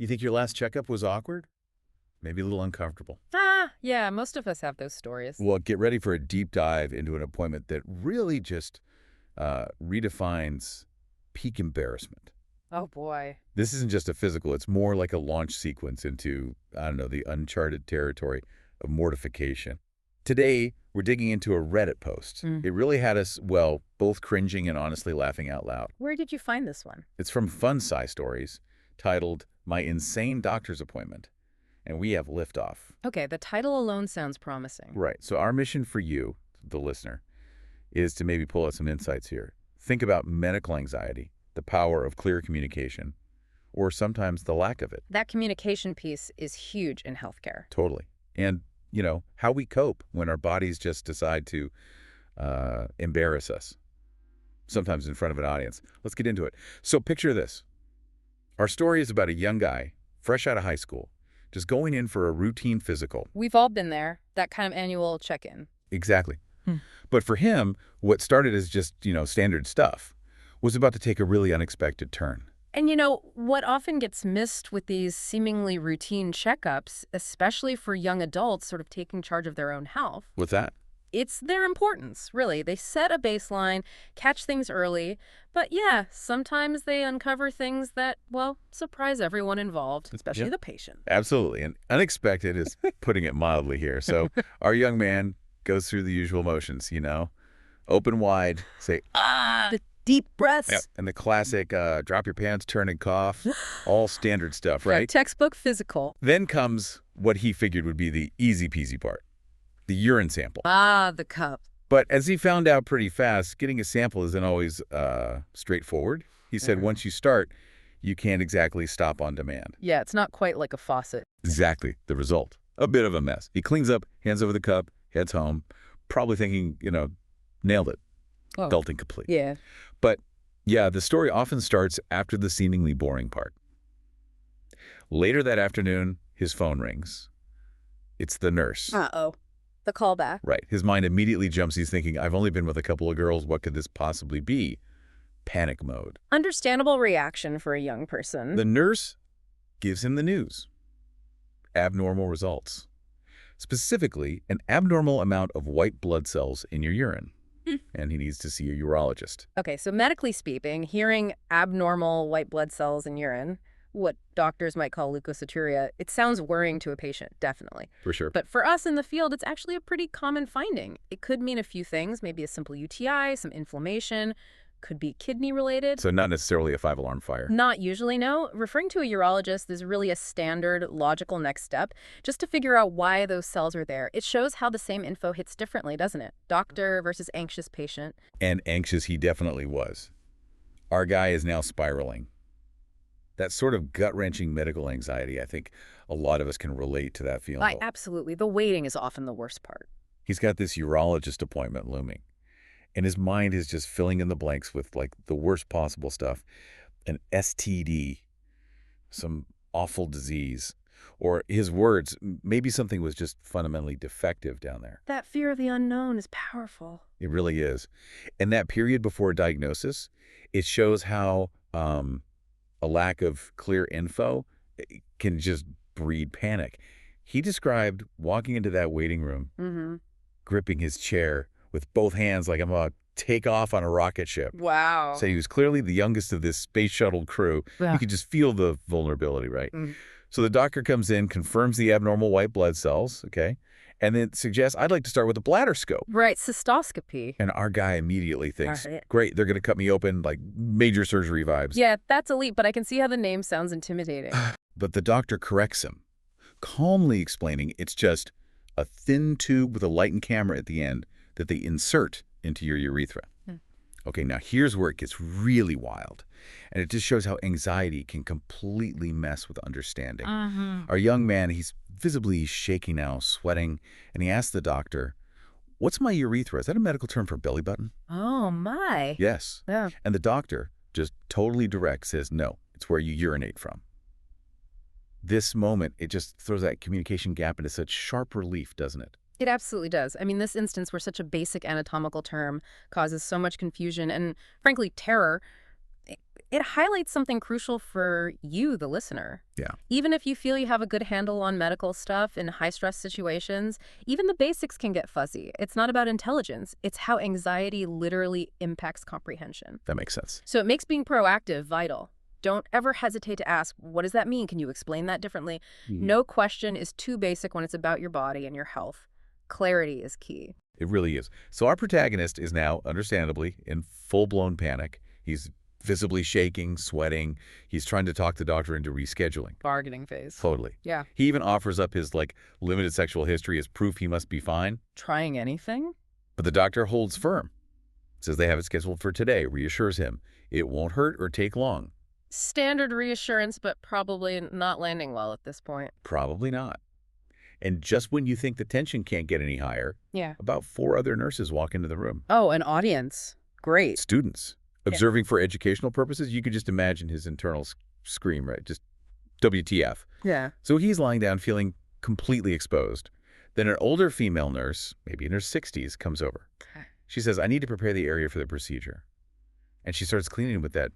You think your last checkup was awkward? Maybe a little uncomfortable. Yeah, most of us have those stories. Well, get ready for a deep dive into an appointment that really just redefines peak embarrassment. Oh, boy. This isn't just a physical. It's more like a launch sequence into, I don't know, the uncharted territory of mortification. Today, we're digging into a Reddit post. It really had us, well, both cringing and honestly laughing out loud. Where did you find this one? It's from Fun Sci Stories, titled My Insane Doctor's Appointment. And we have liftoff. Okay, the title alone sounds promising. Right. So our mission for you, the listener, is to maybe pull out some insights here. Think about medical anxiety, the power of clear communication, or sometimes the lack of it. That communication piece is huge in healthcare. Totally. And, how we cope when our bodies just decide to embarrass us, sometimes in front of an audience. Let's get into it. So picture this. Our story is about a young guy, fresh out of high school, just going in for a routine physical. We've all been there, that kind of annual check-in. Exactly. But for him, what started as just, standard stuff was about to take a really unexpected turn. And what often gets missed with these seemingly routine checkups, especially for young adults sort of taking charge of their own health, What's that? it's their importance, really. They set a baseline, catch things early, but yeah, sometimes they uncover things that, well, surprise everyone involved, especially the patient. Absolutely. And unexpected is putting it mildly here. So our young man goes through the usual motions, open wide, say, The deep breaths. and the classic drop your pants, turn and cough, all standard stuff, right? Textbook physical. Then comes what he figured would be the easy peasy part, the urine sample. The cup. But as he found out pretty fast, getting a sample isn't always straightforward. He said once you start, you can't exactly stop on demand. Yeah, it's not quite like a faucet. Exactly. The result. A bit of a mess. He cleans up, hands over the cup, heads home, probably thinking, nailed it. Oh. Belting complete. Yeah. But, yeah, the story often starts after the seemingly boring part. Later that afternoon, his phone rings. It's the nurse. Uh-oh. The callback. Right. His mind immediately jumps. He's thinking, I've only been with a couple of girls. What could this possibly be? Panic mode. Understandable reaction for a young person. The nurse gives him the news. Abnormal results. Specifically, an abnormal amount of white blood cells in your urine. And he needs to see a urologist. Okay, so medically speaking, hearing abnormal white blood cells in urine, what doctors might call leukocyturia, it sounds worrying to a patient, definitely. For sure. But for us in the field, it's actually a pretty common finding. It could mean a few things, maybe a simple UTI, some inflammation, could be kidney-related. So not necessarily a 5-alarm fire. Not usually, no. Referring to a urologist is really a standard, logical next step, just to figure out why those cells are there. It shows how the same info hits differently, doesn't it? Doctor versus anxious patient. And anxious he definitely was. Our guy is now spiraling. That sort of gut-wrenching medical anxiety, I think a lot of us can relate to that feeling. Absolutely. The waiting is often the worst part. He's got this urologist appointment looming. And his mind is just filling in the blanks with, the worst possible stuff. An STD, some awful disease. Or his words, maybe something was just fundamentally defective down there. That fear of the unknown is powerful. It really is. And that period before diagnosis, it shows how a lack of clear info can just breed panic. He described walking into that waiting room, gripping his chair with both hands like I'm about to take off on a rocket ship. Wow. So he was clearly the youngest of this space shuttle crew. Yeah. You could just feel the vulnerability, right? So the doctor comes in, confirms the abnormal white blood cells, okay, and then suggests, I'd like to start with a bladder scope. Right, cystoscopy. And our guy immediately thinks, Right. great, they're going to cut me open, like major surgery vibes. Yeah, that's elite, but I can see how the name sounds intimidating. But the doctor corrects him, calmly explaining it's just a thin tube with a light and camera at the end that they insert into your urethra. Okay, now here's where it gets really wild. And it just shows how anxiety can completely mess with understanding. Our young man, he's visibly shaking now, sweating, and he asks the doctor, what's my urethra? Is that a medical term for belly button? Oh, my. Yes. Yeah. And the doctor, just totally direct, says, no, it's where you urinate from. This moment, it just throws that communication gap into such sharp relief, doesn't it? It absolutely does. I mean, this instance where such a basic anatomical term causes so much confusion and, frankly, terror, it highlights something crucial for you, the listener. Yeah. Even if you feel you have a good handle on medical stuff in high-stress situations, even the basics can get fuzzy. It's not about intelligence. It's how anxiety literally impacts comprehension. That makes sense. So it makes being proactive vital. Don't ever hesitate to ask, what does that mean? Can you explain that differently? No question is too basic when it's about your body and your health. Clarity is key. It really is. So our protagonist is now, understandably, in full-blown panic. He's visibly shaking, sweating. He's trying to talk the doctor into rescheduling. Bargaining phase. Totally. Yeah. He even offers up his, limited sexual history as proof he must be fine. Trying anything? But the doctor holds firm. Says they have it scheduled for today, reassures him. It won't hurt or take long. Standard reassurance, but probably not landing well at this point. Probably not. And just when you think the tension can't get any higher, Yeah. about 4 other nurses walk into the room. Oh, an audience. Great. Students. Observing for educational purposes, you could just imagine his internal scream, right? Just WTF. Yeah. So he's lying down feeling completely exposed. Then an older female nurse, maybe in her 60s, comes over. Okay. She says, I need to prepare the area for the procedure. And she starts cleaning with that,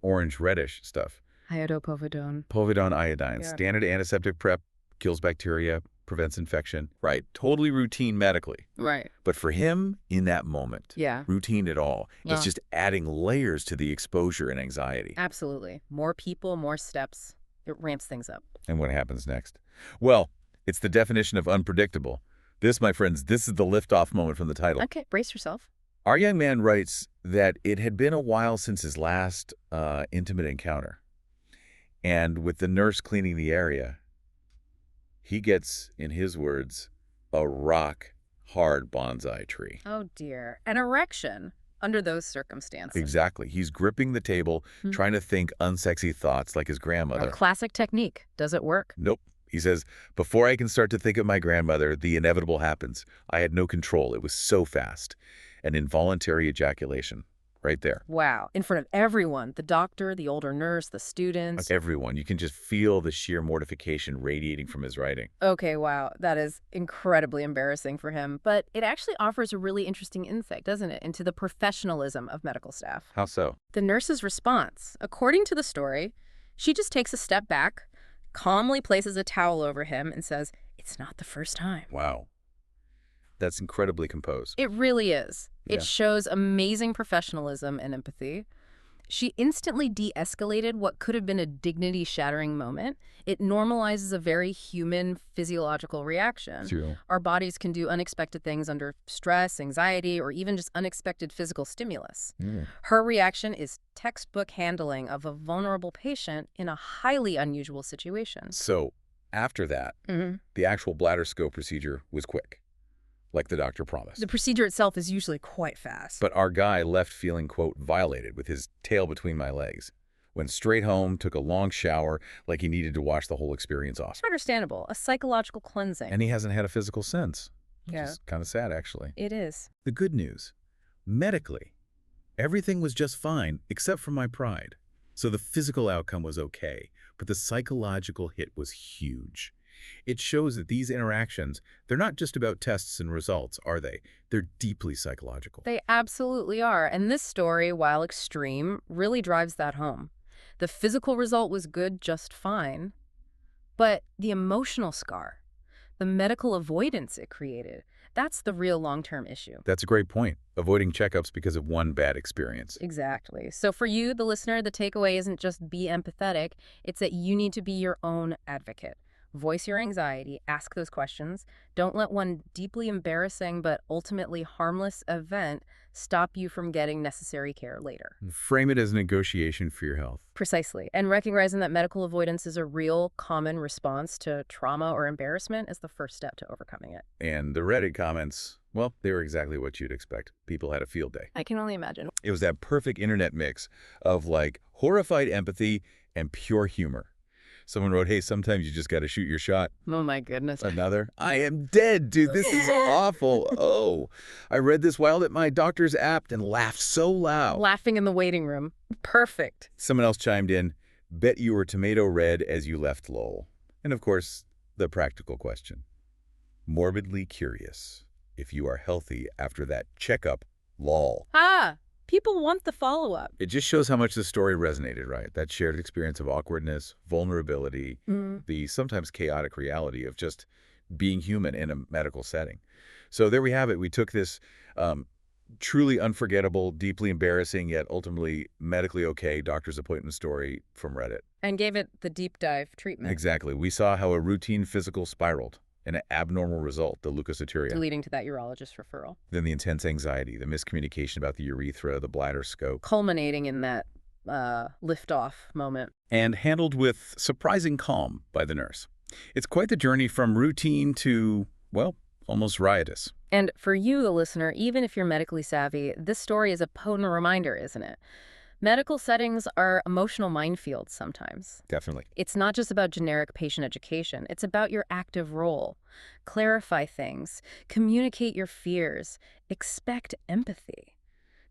orange-reddish stuff. Iodopovidone. Povidone iodine. Yeah. Standard antiseptic prep, kills bacteria, prevents infection. Right. Totally routine medically. Right. But for him, in that moment, Yeah. routine at all. Yeah. It's just adding layers to the exposure and anxiety. Absolutely. More people, more steps. It ramps things up. And what happens next? Well, it's the definition of unpredictable. This, my friends, this is the liftoff moment from the title. Okay, brace yourself. Our young man writes that it had been a while since his last intimate encounter. And with the nurse cleaning the area, he gets, in his words, a rock-hard bonsai tree. Oh, dear. An erection under those circumstances. Exactly. He's gripping the table, trying to think unsexy thoughts like his grandmother. A classic technique. Does it work? Nope. He says, before I can start to think of my grandmother, the inevitable happens. I had no control. It was so fast. An involuntary ejaculation. Right there. Wow. In front of everyone. The doctor, the older nurse, the students. Everyone. You can just feel the sheer mortification radiating from his writing. Okay, wow. That is incredibly embarrassing for him. But it actually offers a really interesting insight, doesn't it, into the professionalism of medical staff. How so? The nurse's response. According to the story, she just takes a step back, calmly places a towel over him, and says, "It's not the first time." Wow. That's incredibly composed. It really is. Yeah. It shows amazing professionalism and empathy. She instantly de-escalated what could have been a dignity-shattering moment. It normalizes a very human physiological reaction. True. Our bodies can do unexpected things under stress, anxiety, or even just unexpected physical stimulus. Her reaction is textbook handling of a vulnerable patient in a highly unusual situation. So, after that, the actual bladder scope procedure was quick, like the doctor promised. The procedure itself is usually quite fast. But our guy left feeling, quote, violated with his tail between my legs. Went straight home, took a long shower, like he needed to wash the whole experience off. It's understandable. A psychological cleansing. And he hasn't had a physical sense. Which Yeah. is kind of sad, actually. It is. The good news, medically, everything was just fine except for my pride. So the physical outcome was okay, but the psychological hit was huge. It shows that these interactions, they're not just about tests and results, are they? They're deeply psychological. They absolutely are. And this story, while extreme, really drives that home. The physical result was good, just fine. But the emotional scar, the medical avoidance it created, that's the real long-term issue. That's a great point. Avoiding checkups because of one bad experience. Exactly. So for you, the listener, the takeaway isn't just be empathetic. It's that you need to be your own advocate. Voice your anxiety, ask those questions. Don't let one deeply embarrassing but ultimately harmless event stop you from getting necessary care later. Frame it as a negotiation for your health. Precisely. And recognizing that medical avoidance is a real common response to trauma or embarrassment is the first step to overcoming it. And the Reddit comments, well, they were exactly what you'd expect. People had a field day. I can only imagine. It was that perfect internet mix of horrified empathy and pure humor. Someone wrote, hey, sometimes you just got to shoot your shot. Oh my goodness. Another, I am dead, dude. This is awful. Oh, I read this while at my doctor's app and laughed so loud. Laughing in the waiting room. Perfect. Someone else chimed in, bet you were tomato red as you left lol. And of course, the practical question. Morbidly curious if you are healthy after that checkup, lol. Ah, People want the follow-up. It just shows how much the story resonated, right? That shared experience of awkwardness, vulnerability, the sometimes chaotic reality of just being human in a medical setting. So there we have it. We took this truly unforgettable, deeply embarrassing, yet ultimately medically okay doctor's appointment story from Reddit. And gave it the deep dive treatment. Exactly. We saw how a routine physical spiraled, and an abnormal result, the leukocyturia. Leading to that urologist referral. Then the intense anxiety, the miscommunication about the urethra, the bladder scope. Culminating in that liftoff moment. And handled with surprising calm by the nurse. It's quite the journey from routine to, well, almost riotous. And for you, the listener, even if you're medically savvy, this story is a potent reminder, isn't it? Medical settings are emotional minefields sometimes. Definitely. It's not just about generic patient education. It's about your active role. Clarify things. Communicate your fears. Expect empathy.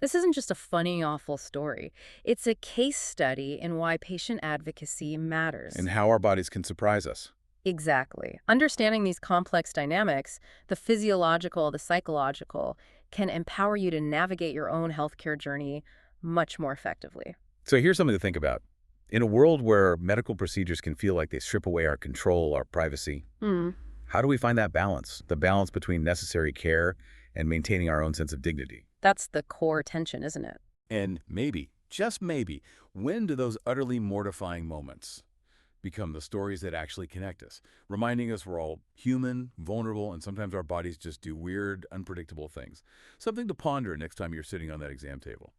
This isn't just a funny, awful story. It's a case study in why patient advocacy matters. And how our bodies can surprise us. Exactly. Understanding these complex dynamics, the physiological, the psychological, can empower you to navigate your own healthcare journey much more effectively. So here's something to think about. In a world where medical procedures can feel like they strip away our control, our privacy, how do we find that balance? The balance between necessary care and maintaining our own sense of dignity. That's the core tension, isn't it? And maybe, just maybe, when do those utterly mortifying moments become the stories that actually connect us, reminding us we're all human, vulnerable, and sometimes our bodies just do weird, unpredictable things. Something to ponder next time you're sitting on that exam table.